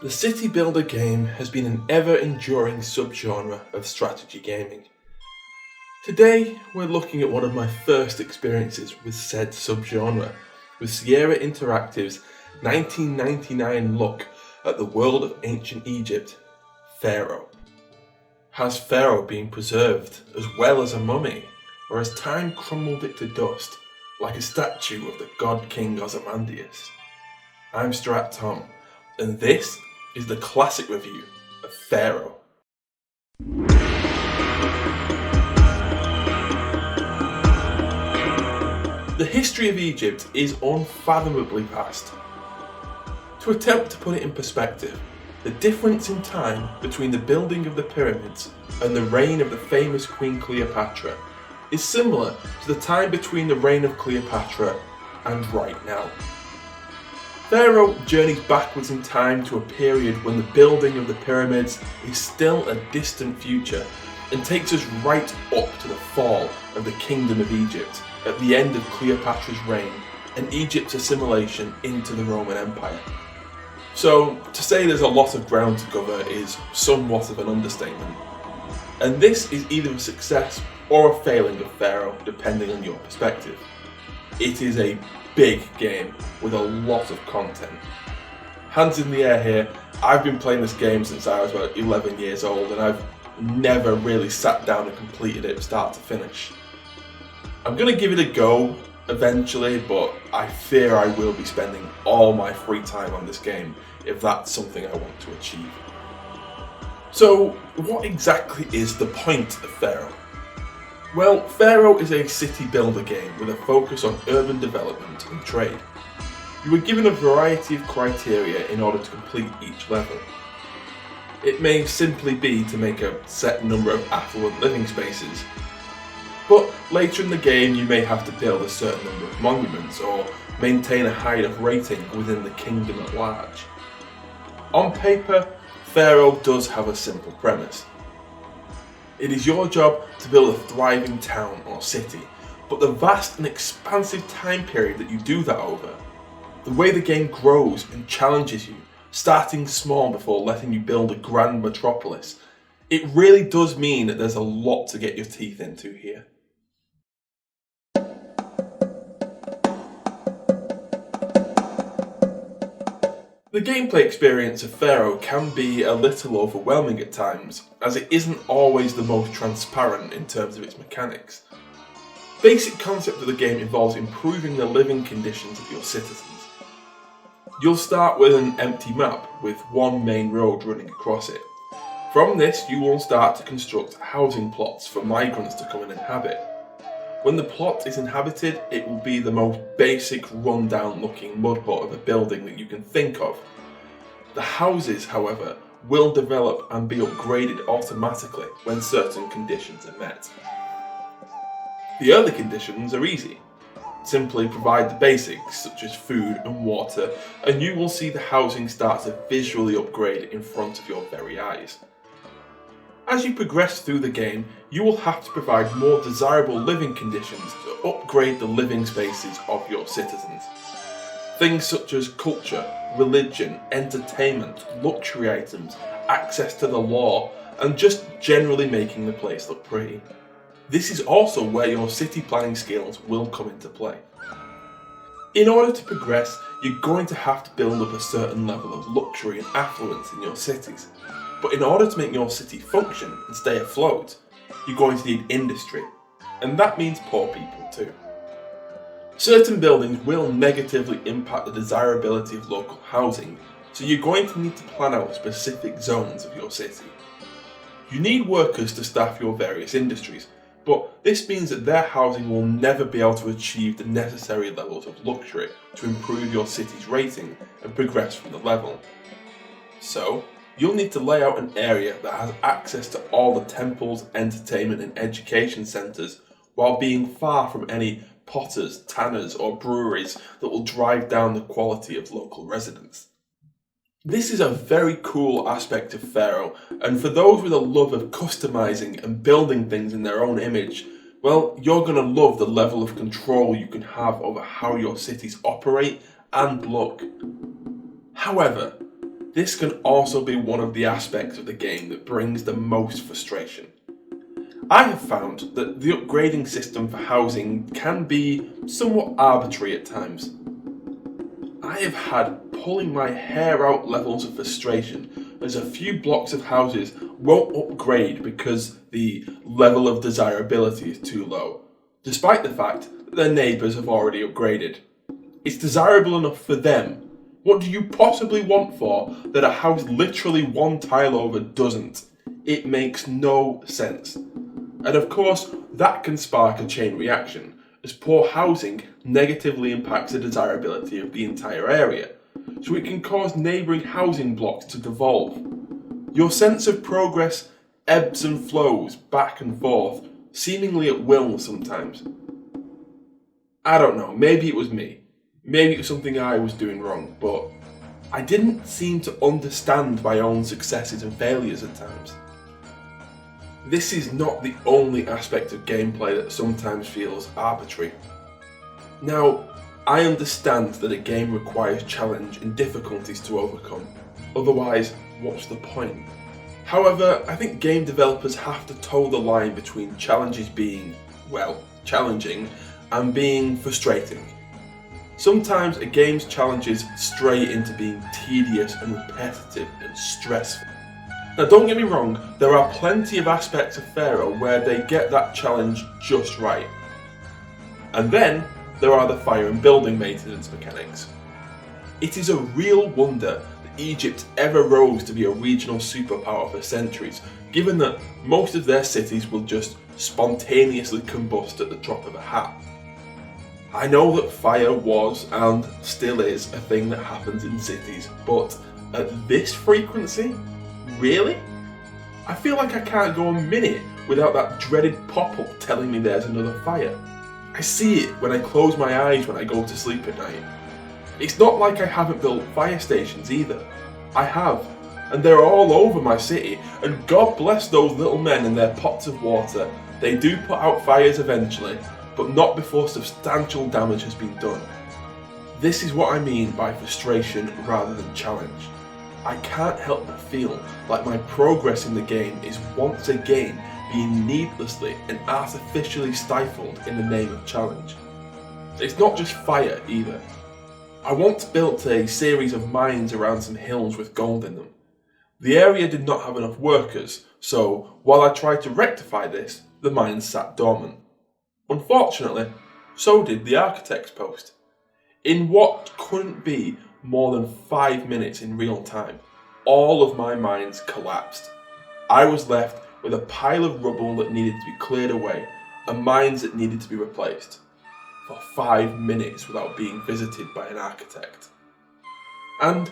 The city builder game has been an ever-enduring subgenre of strategy gaming. Today, we're looking at one of my first experiences with said subgenre, with Sierra Interactive's 1999 look at the world of ancient Egypt, Pharaoh. Has Pharaoh been preserved as well as a mummy, or has time crumbled it to dust like a statue of the god king Ozymandias? I'm Strat Tom, and this is the classic review of Pharaoh. The history of Egypt is unfathomably vast. To attempt to put it in perspective, the difference in time between the building of the pyramids and the reign of the famous Queen Cleopatra is similar to the time between the reign of Cleopatra and right now. Pharaoh journeys backwards in time to a period when the building of the pyramids is still a distant future and takes us right up to the fall of the Kingdom of Egypt at the end of Cleopatra's reign and Egypt's assimilation into the Roman Empire. So, to say there's a lot of ground to cover is somewhat of an understatement. And this is either a success or a failing of Pharaoh, depending on your perspective. It is a big game with a lot of content. Hands in the air here, I've been playing this game since I was about 11 years old and I've never really sat down and completed it start to finish. I'm going to give it a go eventually, but I fear I will be spending all my free time on this game if that's something I want to achieve. So, what exactly is the point of Pharaoh? Well, Pharaoh is a city builder game with a focus on urban development and trade. You are given a variety of criteria in order to complete each level. It may simply be to make a set number of affluent living spaces, but later in the game you may have to build a certain number of monuments or maintain a high enough rating within the kingdom at large. On paper, Pharaoh does have a simple premise. It is your job to build a thriving town or city, but the vast and expansive time period that you do that over, the way the game grows and challenges you, starting small before letting you build a grand metropolis, it really does mean that there's a lot to get your teeth into here. The gameplay experience of Pharaoh can be a little overwhelming at times, as it isn't always the most transparent in terms of its mechanics. Basic concept of the game involves improving the living conditions of your citizens. You'll start with an empty map with one main road running across it. From this you will start to construct housing plots for migrants to come and inhabit. When the plot is inhabited, it will be the most basic rundown looking mud hut of a building that you can think of. The houses, however, will develop and be upgraded automatically when certain conditions are met. The other conditions are easy. Simply provide the basics such as food and water and you will see the housing start to visually upgrade in front of your very eyes. As you progress through the game, you will have to provide more desirable living conditions to upgrade the living spaces of your citizens. Things such as culture, religion, entertainment, luxury items, access to the law, and just generally making the place look pretty. This is also where your city planning skills will come into play. In order to progress, you're going to have to build up a certain level of luxury and affluence in your cities. But in order to make your city function and stay afloat, you're going to need industry, and that means poor people too. Certain buildings will negatively impact the desirability of local housing, so you're going to need to plan out specific zones of your city. You need workers to staff your various industries, but this means that their housing will never be able to achieve the necessary levels of luxury to improve your city's rating and progress from the level. So, you'll need to lay out an area that has access to all the temples, entertainment and education centres while being far from any potters, tanners or breweries that will drive down the quality of local residents. This is a very cool aspect of Pharaoh, and for those with a love of customising and building things in their own image, well, you're going to love the level of control you can have over how your cities operate and luck. However, this can also be one of the aspects of the game that brings the most frustration. I have found that the upgrading system for housing can be somewhat arbitrary at times. I have had pulling my hair out levels of frustration as a few blocks of houses won't upgrade because the level of desirability is too low, despite the fact that their neighbours have already upgraded. It's desirable enough for them. What do you possibly want for that a house literally one tile over doesn't? It makes no sense. And of course, that can spark a chain reaction, as poor housing negatively impacts the desirability of the entire area, so it can cause neighbouring housing blocks to devolve. Your sense of progress ebbs and flows back and forth, seemingly at will sometimes. I don't know, maybe it was me. Maybe it was something I was doing wrong, but I didn't seem to understand my own successes and failures at times. This is not the only aspect of gameplay that sometimes feels arbitrary. Now, I understand that a game requires challenge and difficulties to overcome, otherwise, what's the point? However, I think game developers have to toe the line between challenges being, well, challenging and being frustrating. Sometimes a game's challenges stray into being tedious and repetitive and stressful. Now don't get me wrong, there are plenty of aspects of Pharaoh where they get that challenge just right. And then there are the fire and building maintenance mechanics. It is a real wonder that Egypt ever rose to be a regional superpower for centuries, given that most of their cities will just spontaneously combust at the drop of a hat. I know that fire was and still is a thing that happens in cities, but at this frequency? Really? I feel like I can't go a minute without that dreaded pop-up telling me there's another fire. I see it when I close my eyes when I go to sleep at night. It's not like I haven't built fire stations either. I have, and they're all over my city, and God bless those little men and their pots of water. They do put out fires eventually, but not before substantial damage has been done. This is what I mean by frustration rather than challenge. I can't help but feel like my progress in the game is once again being needlessly and artificially stifled in the name of challenge. It's not just fire either. I once built a series of mines around some hills with gold in them. The area did not have enough workers, so while I tried to rectify this, the mines sat dormant. Unfortunately, so did the architect's post. In what couldn't be more than 5 minutes in real time, all of my mines collapsed. I was left with a pile of rubble that needed to be cleared away and mines that needed to be replaced for 5 minutes without being visited by an architect. And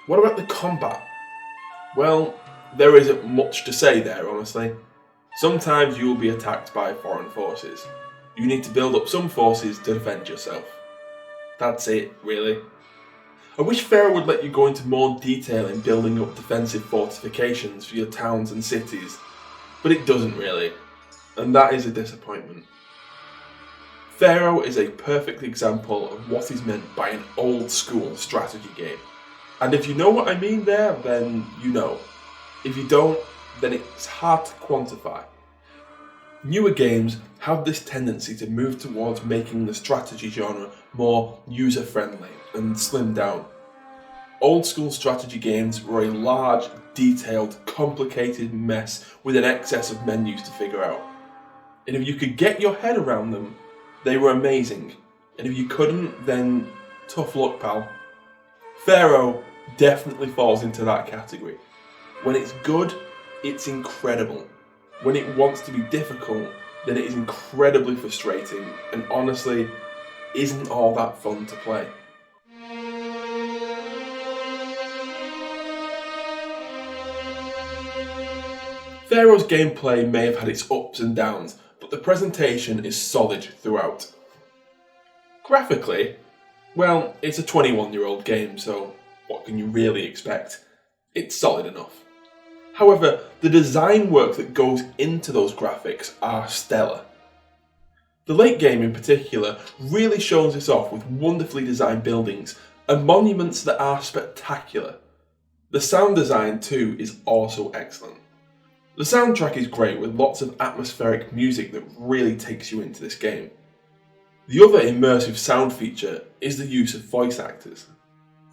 what about the combat? Well, there isn't much to say there, honestly. Sometimes you will be attacked by foreign forces. You need to build up some forces to defend yourself. That's it, really. I wish Pharaoh would let you go into more detail in building up defensive fortifications for your towns and cities, but it doesn't really, and that is a disappointment. Pharaoh is a perfect example of what is meant by an old school strategy game. And if you know what I mean there, then you know. If you don't, then it's hard to quantify. Newer games have this tendency to move towards making the strategy genre more user-friendly and slimmed down. Old school strategy games were a large, detailed, complicated mess with an excess of menus to figure out. And if you could get your head around them, they were amazing. And if you couldn't, then tough luck, pal. Pharaoh definitely falls into that category. When it's good, it's incredible. When it wants to be difficult, then it is incredibly frustrating and honestly isn't all that fun to play. Pharaoh's gameplay may have had its ups and downs, but the presentation is solid throughout. Graphically, well, it's a 21-year-old game, so what can you really expect? It's solid enough. However, the design work that goes into those graphics are stellar. The late game in particular really shows this off with wonderfully designed buildings and monuments that are spectacular. The sound design too is also excellent. The soundtrack is great with lots of atmospheric music that really takes you into this game. The other immersive sound feature is the use of voice actors.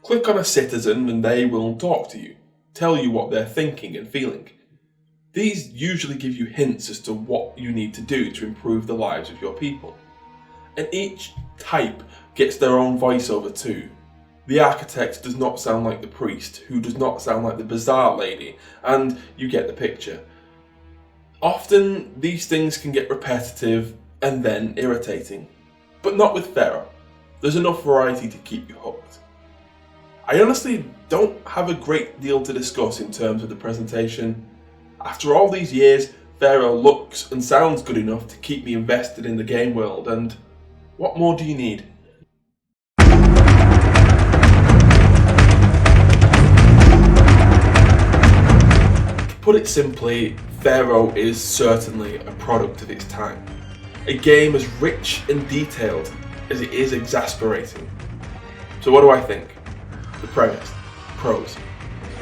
Click on a citizen and they will talk to you, tell you what they're thinking and feeling. These usually give you hints as to what you need to do to improve the lives of your people. And each type gets their own voiceover too. The architect does not sound like the priest, who does not sound like the bazaar lady, and you get the picture. Often these things can get repetitive and then irritating, but not with Pharaoh. There's enough variety to keep you hooked. I honestly don't have a great deal to discuss in terms of the presentation. After all these years, Pharaoh looks and sounds good enough to keep me invested in the game world, and what more do you need? Put it simply, Pharaoh is certainly a product of its time. A game as rich and detailed as it is exasperating. So what do I think? The premise, pros,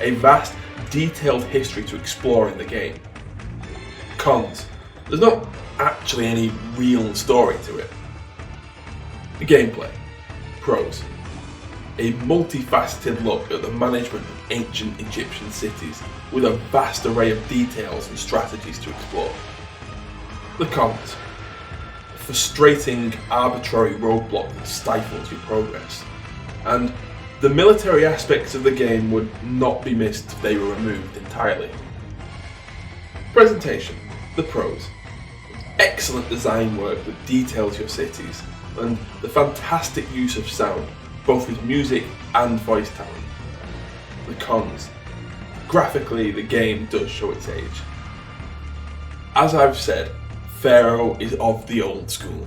a vast, detailed history to explore in the game. Cons, there's not actually any real story to it. The gameplay, pros, a multifaceted look at the management of ancient Egyptian cities with a vast array of details and strategies to explore. The cons, a frustrating, arbitrary roadblock that stifles your progress. And the military aspects of the game would not be missed if they were removed entirely. Presentation, the pros. Excellent design work that details your cities, and the fantastic use of sound, both with music and voice talent. The cons. Graphically, the game does show its age. As I've said, Pharaoh is of the old school.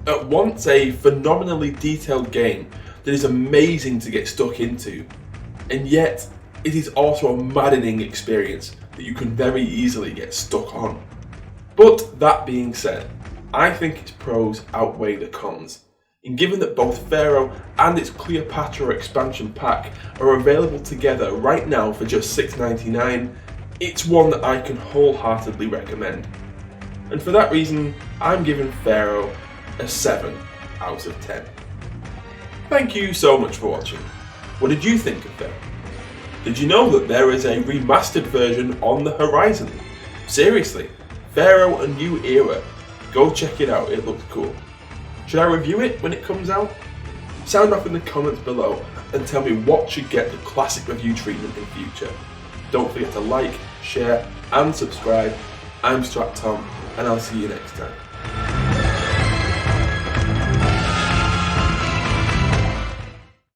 At once a phenomenally detailed game that is amazing to get stuck into, and yet it is also a maddening experience that you can very easily get stuck on. But that being said, I think its pros outweigh the cons. And given that both Pharaoh and its Cleopatra expansion pack are available together right now for just $6.99, it's one that I can wholeheartedly recommend. And for that reason, I'm giving Pharaoh a 7 out of 10. Thank you so much for watching. What did you think of Pharaoh? Did you know that there is a remastered version on the horizon? Seriously, Pharaoh A New Era. Go check it out, it looks cool. Should I review it when it comes out? Sound off in the comments below and tell me what should get the classic review treatment in future. Don't forget to like, share and subscribe. I'm Strat Tom and I'll see you next time.